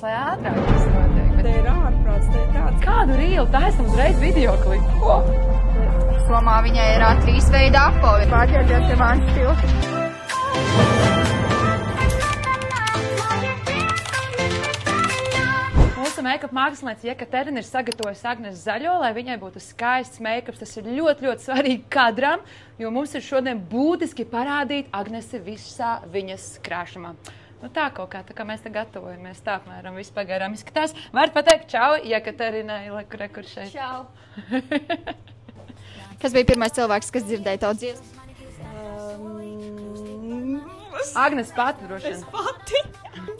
Lai ātrāk viss notiek. Te ir ārprāts, te ir tāds. Kādu rīlu taisam uzreiz videoklipu? Ko? Somā viņai ir trīs veidi apavi. Pārģērties ir mans stils. Mūsu make-up māksliniece Jekaterina ir sagatavojusi Agnes zaļo, lai viņai būtu skaists make-ups. Tas ir ļoti svarīgi kadram, jo mums ir šodien būtiski parādīt Agnesi visā viņas krāšumā. Nu tā kaut kā, tā kā mēs te gatavojamies, tā apmēram viss pagaidām izskatās. Varat pateikt čau Jekaterinai, kur šeit. Čau. Kas bija pirmais cilvēks, kas dzirdēja tavu dziesmu? Agnes pati droši vien. Es pati?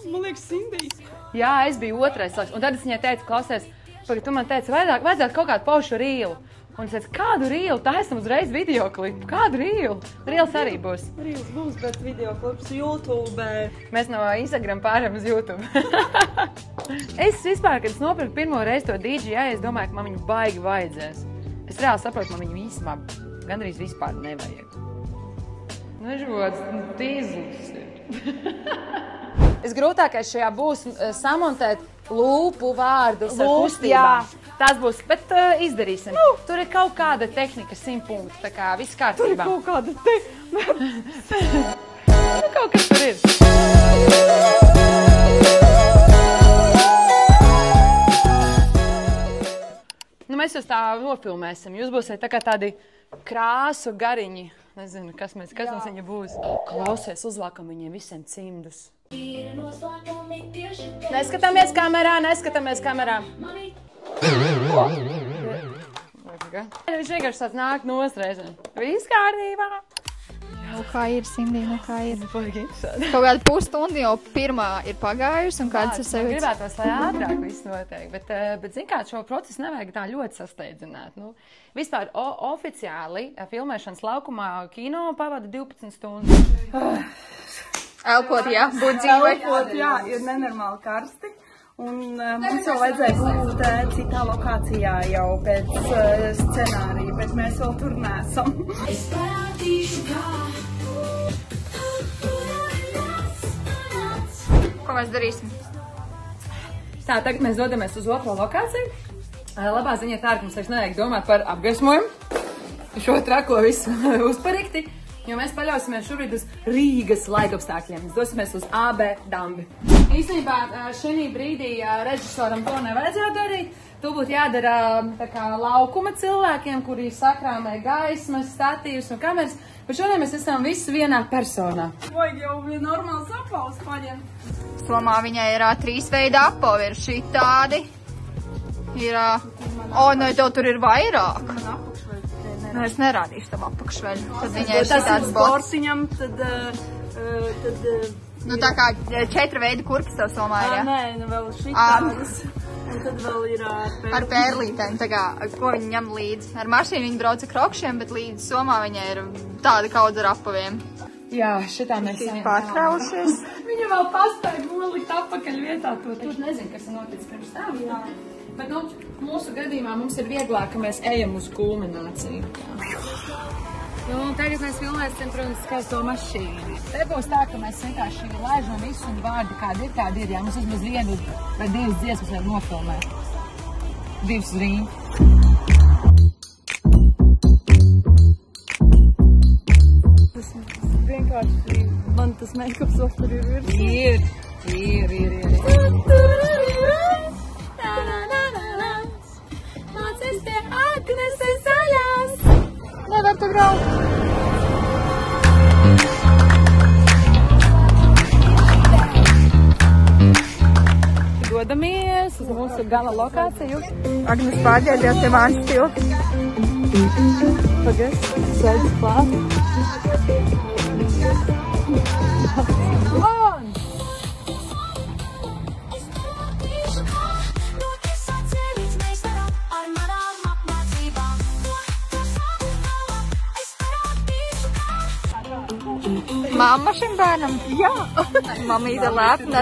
Man liekas, Sindijs. Jā, es biju otrais cilvēks. Un tad es viņai teicu, klausies, tu man teici, vajadzētu kaut kādu paušu rīlu. Un es teicu, kādu rīlu? Tā esam uzreiz videoklipu. Kādu rīlu? Rīls arī būs. Rīls būs, bet videoklips YouTube. Mēs no Instagram pārējām uz YouTube. Es vispār, kad es nopirku pirmo reizi to DJI, es domāju, ka man viņu baigi vajadzēs. Es reāli saprotu, man viņu īstenībā gandrīz vispār nevajag. Nežods, tīzlis ir. Visgrūtākais šajā būs samontēt lūpu vārdus ar kustībām. Tas būs, bet izdarīsim. Tur ir kaut kāda tehnika, 100 punktu, tā kā viss kārtībā. Tur ir kaut kāda tehnika. Kaut kas tur ir. Nu, mēs jūs tā nofilmēsim. Jūs būsiet tā kā tādi krāsu gariņi. Nezinu, kas mums viņa būs. Klausies, uzlākam viņiem visiem cimdus. Neskatāmies kamerā, neskatāmies kamerā. Viņš vienkārši tāds nāk nost reizēm. Viss kārtībā. Nu kā ir, Sindija, nu kā ir? Baigi interesanti. Kaut kāda pusstunda jau pirmā ir pagājusi un kāds ir sevi. Gribētos, lai ātrāk viss notiek, bet zin kā, šo procesu nevajag tā ļoti sasteidzināt. Nu, vispār oficiāli filmēšanas laukumā kino pavada 12 stundas. Elpot, jā, būt dzīvoj. Elpot, jā, ir nenormāli karsti. Un mums jau vajadzēja būt citā lokācijā jau pēc scenārija, bet mēs vēl tur neesam. Ko mēs darīsim? Tā, tagad mēs dodamies uz otro lokāciju. Labā ziņa tā, ka mums vairs nevajag domāt par apgaismojumu. Šo trako visu uzparikti. Jo mēs paļausimies šobrīd uz Rīgas laikapstākļiem. Mēs dosimies uz AB Dambi. Īstenībā šī brīdī režisoram to nevajadzētu darīt. To būtu jādara tā kā laukuma cilvēkiem, kuri sakrāmē gaismas, statīvus un kameras. Bet šodien mēs esam visi vienā personā. Vajag jau normāls apaus paņemt. Somā viņai ir trīs veidi apavi. Ir šī tādi. Ir, no tev tur ir vairāk. Nu, es nerādīšu tam apakšveļu. Tad viņai ir šitāds bots. Nu, tā kā 4 veidi kurpes tev somā ir, jā? Nē, nu vēl šitādas. Un tad vēl ir ar pērlītēm, tā kā, ko viņi ņem līdzi. Ar mašīnu viņi brauca krokšiem, bet līdzi somā viņai ir tāda kaudze ar apaviem. Jā, šitā mēs esam pārkraušies. Viņa vēl paspēja nolikt atpakaļ vietā to. Tur nezinu, kas ir noticis pirms tam. Jā. Bet, nu, mūsu gadījumā mums ir vieglāk, ka mēs ejam uz kulmināciju. Nu, tagad mēs filmēsim, protams, skaisto mašīnu. Te būs tā, ka mēs vienkārši laižam visu un vārdi kādi ir. Jā, mums uzmaz 1 vai 2 dziesmas vēl nofilmēt. 2 uz rīņu. Tas vienkārši, man tas make-ups vēl tur ir virs. Ir. Mācies pie Agneses zaļās. Nevar tu braukt. Dodamies uz mūsu gala lokāciju. Agnes pārģērties ir mans stils. Pagas, sēdz klāt. Mamma šim bērnam? Jā. Mamīte lepna.